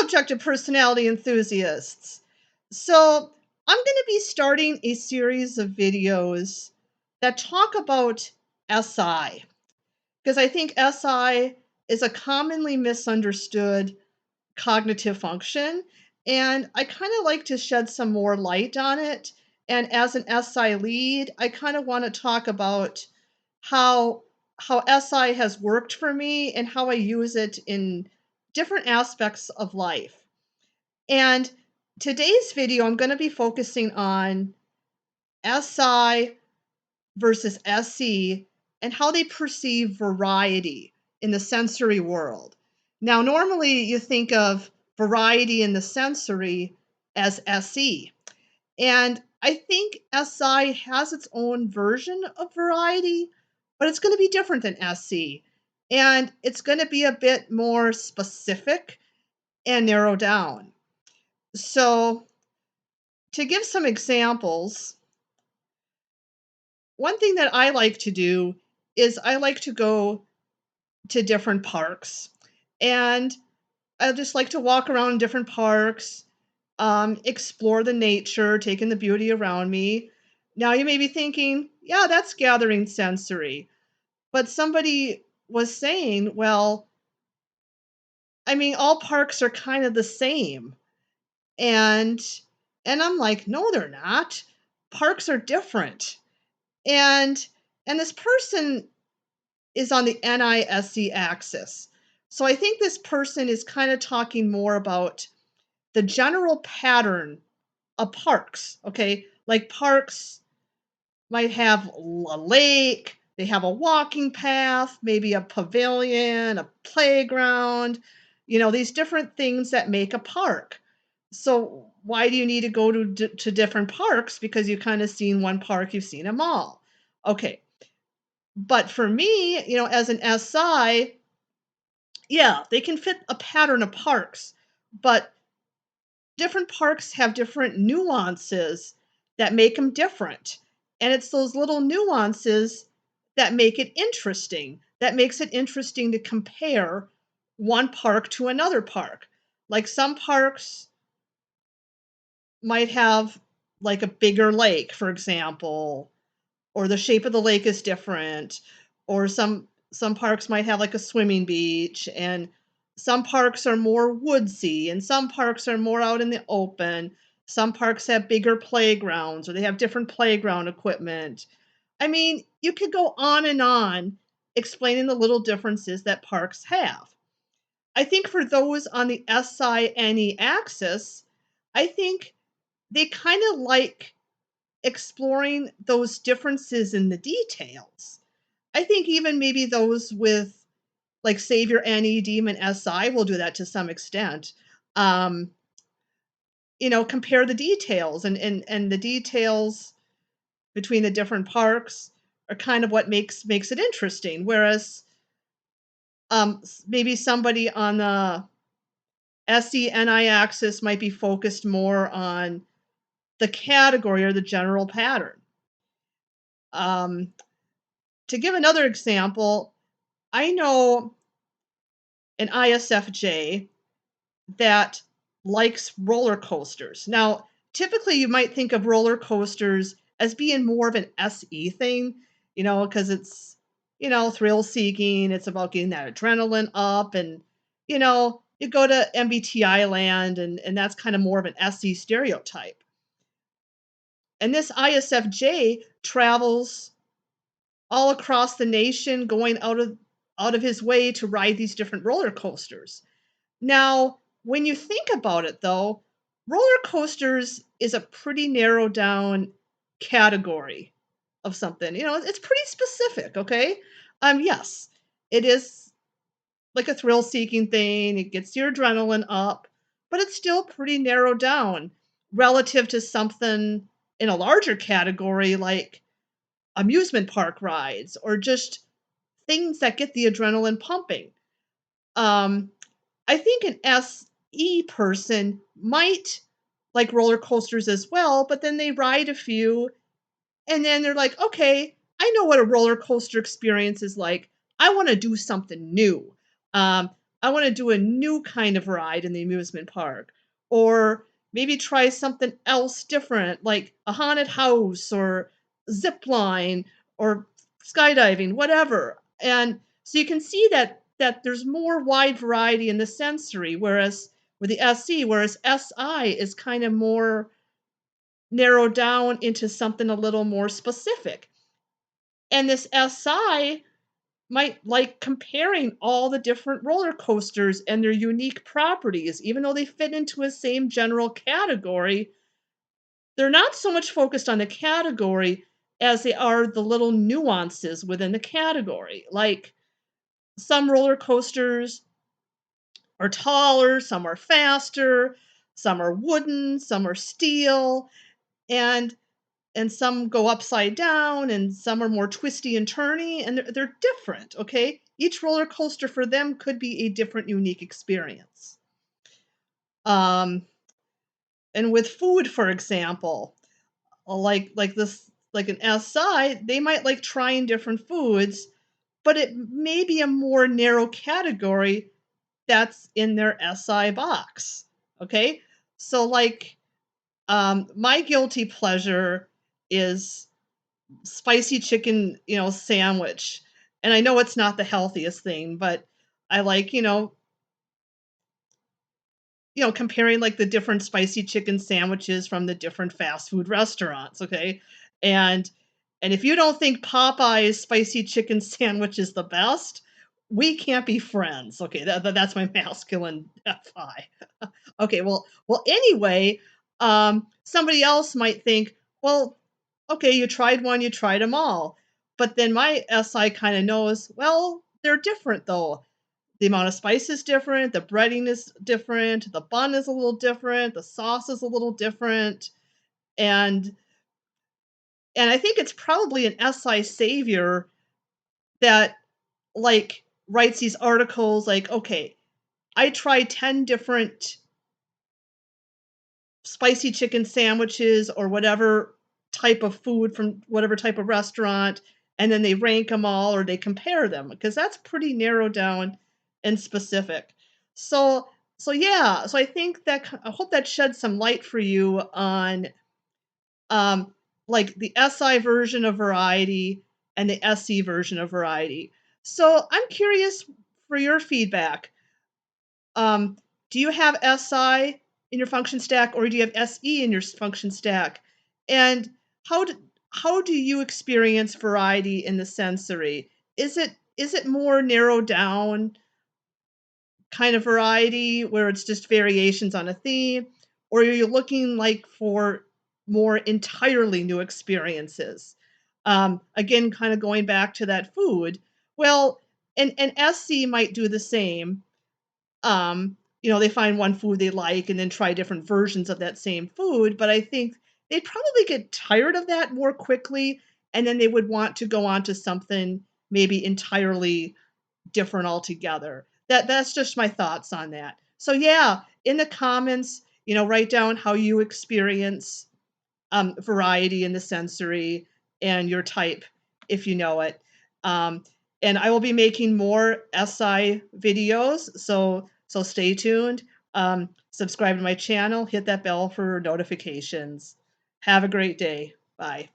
objective personality enthusiasts. So, I'm going to be starting a series of videos that talk about SI because I think SI is a commonly misunderstood cognitive function, and I kind of like to shed some more light on it. And as an SI lead, I kind of want to talk about how SI has worked for me and how I use it in different aspects of life. And today's video, I'm going to be focusing on SI versus SE and how they perceive variety in the sensory world. Now, normally you think of variety in the sensory as SE. And I think SI has its own version of variety, but it's going to be different than SE. And it's going to be a bit more specific and narrow down. So, to give some examples, one thing that I like to do is I like to go to different parks. And I just like to walk around different parks, explore the nature, taking the beauty around me. Now you may be thinking, yeah, that's gathering sensory. But somebody was saying, well, I mean, all parks are kind of the same. And I'm like, no, they're not. Parks are different. And this person is on the NISC axis. So I think this person is kind of talking more about the general pattern of parks, okay? Like parks might have a lake, they have a walking path, maybe a pavilion, a playground, these different things that make a park. So why do you need to go to different parks? Because you've kind of seen one park, you've seen them all. Okay. But for me, as an SI, yeah, they can fit a pattern of parks, but different parks have different nuances that make them different. And it's those little nuances that make it interesting, that makes it interesting to compare one park to another park. Like some parks might have like a bigger lake, for example, or the shape of the lake is different, or some parks might have like a swimming beach, and some parks are more woodsy, and some parks are more out in the open. Some parks have bigger playgrounds, or they have different playground equipment. I mean, you could go on explaining the little differences that parks have. I think for those on the SINE axis, I think they kind of like exploring those differences in the details. I think even maybe those with like Savior NE Demon SI will do that to some extent. Um, compare the details, and the details between the different parks are kind of what makes it interesting. Whereas maybe somebody on the SENI axis might be focused more on the category or the general pattern. Um, to give another example, I know an ISFJ that likes roller coasters. Now, typically you might think of roller coasters as being more of an SE thing, because it's, thrill seeking. It's about getting that adrenaline up, and, you go to MBTI land, and that's kind of more of an SE stereotype. And this ISFJ travels all across the nation, going out of his way to ride these different roller coasters. Now, when you think about it though, roller coasters is a pretty narrowed down category of something. It's pretty specific, okay? Yes, it is like a thrill seeking thing. It gets your adrenaline up, but it's still pretty narrowed down relative to something in a larger category like amusement park rides or just things that get the adrenaline pumping. Um, I think an SE person might like roller coasters as well, but then they ride a few and then they're like, okay, I know what a roller coaster experience is like. I want to do something new. Um, I want to do a new kind of ride in the amusement park, or maybe try something else different, like a haunted house or zip line or skydiving, whatever. And so you can see that there's more wide variety in the sensory, whereas with the SE, whereas SI is kind of more narrowed down into something a little more specific. And this SI might like comparing all the different roller coasters and their unique properties, even though they fit into a same general category. They're not so much focused on the category as they are the little nuances within the category. Like some roller coasters are taller, some are faster, some are wooden, some are steel, and some go upside down and some are more twisty and turny, and they're different. Okay, each roller coaster for them could be a different unique experience. um and with food, for example, like this, like an SI, they might like trying different foods, but it may be a more narrow category that's in their SI box. Okay, so like, my guilty pleasure is spicy chicken, sandwich. And I know it's not the healthiest thing, but I like, comparing like the different spicy chicken sandwiches from the different fast food restaurants, okay? And if you don't think Popeye's spicy chicken sandwich is the best, we can't be friends. Okay, that's my masculine FI. Okay, well anyway, somebody else might think, well, okay, you tried one, you tried them all. But then my SI kind of knows, well, they're different though. The amount of spice is different, the breading is different, the bun is a little different, the sauce is a little different. And I think it's probably an SI savior that like writes these articles like, okay, I tried 10 different spicy chicken sandwiches or whatever type of food from whatever type of restaurant, and then they rank them all or they compare them, because that's pretty narrowed down and specific. So yeah, so I think that I hope that sheds some light for you on, um, like the SI version of variety and the SE version of variety. So I'm curious for your feedback. Um, do you have SI in your function stack, or do you have SE in your function stack? And how do, how do you experience variety in the sensory? Is it more narrowed down kind of variety where it's just variations on a theme, or are you looking like for more entirely new experiences? Again, kind of going back to that food. Well, and SC might do the same. They find one food they like and then try different versions of that same food. But I think they'd probably get tired of that more quickly, and then they would want to go on to something maybe entirely different altogether. That's just my thoughts on that. So yeah, in the comments, write down how you experience, variety in the sensory and your type, if you know it. Um, and I will be making more SI videos, so stay tuned. Subscribe to my channel, hit that bell for notifications. Have a great day. Bye.